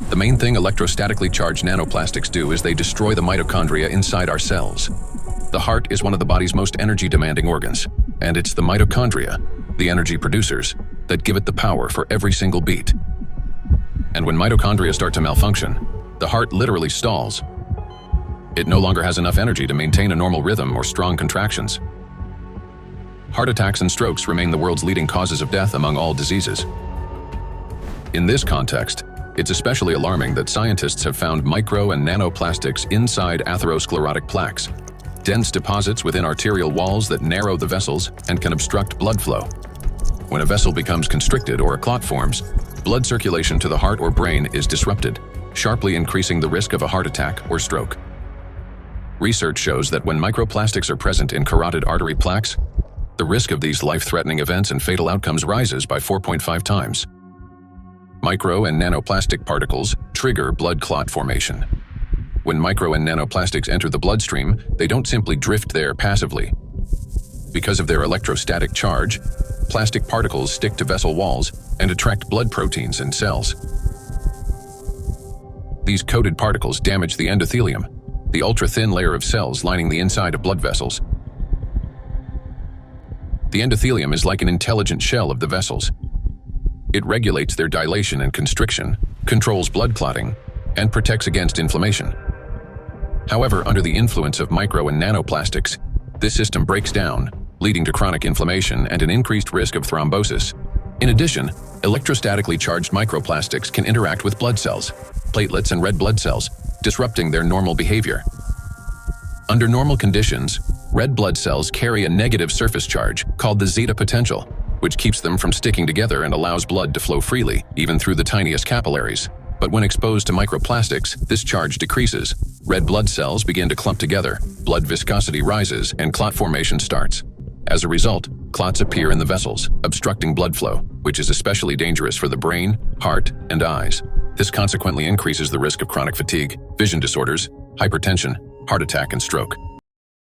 The main thing electrostatically charged nanoplastics do is they destroy the mitochondria inside our cells. The heart is one of the body's most energy-demanding organs, and it's the mitochondria, the energy producers, that give it the power for every single beat. And when mitochondria start to malfunction, the heart literally stalls. It no longer has enough energy to maintain a normal rhythm or strong contractions. Heart attacks and strokes remain the world's leading causes of death among all diseases. In this context, it's especially alarming that scientists have found micro and nanoplastics inside atherosclerotic plaques, dense deposits within arterial walls that narrow the vessels and can obstruct blood flow. When a vessel becomes constricted or a clot forms, blood circulation to the heart or brain is disrupted, sharply increasing the risk of a heart attack or stroke. Research shows that when microplastics are present in carotid artery plaques, the risk of these life-threatening events and fatal outcomes rises by 4.5 times. Micro and nanoplastic particles trigger blood clot formation. When micro and nanoplastics enter the bloodstream, they don't simply drift there passively. Because of their electrostatic charge, plastic particles stick to vessel walls and attract blood proteins in cells. These coated particles damage the endothelium, the ultra-thin layer of cells lining the inside of blood vessels. The endothelium is like an intelligent shell of the vessels. It regulates their dilation and constriction, controls blood clotting, and protects against inflammation. However, under the influence of micro and nanoplastics, this system breaks down, leading to chronic inflammation and an increased risk of thrombosis. In addition, electrostatically charged microplastics can interact with blood cells, platelets and red blood cells, disrupting their normal behavior. Under normal conditions, red blood cells carry a negative surface charge called the zeta potential, which keeps them from sticking together and allows blood to flow freely, even through the tiniest capillaries. But when exposed to microplastics, this charge decreases. Red blood cells begin to clump together, blood viscosity rises, and clot formation starts. As a result, clots appear in the vessels, obstructing blood flow, which is especially dangerous for the brain, heart, and eyes. This consequently increases the risk of chronic fatigue, vision disorders, hypertension, heart attack, and stroke.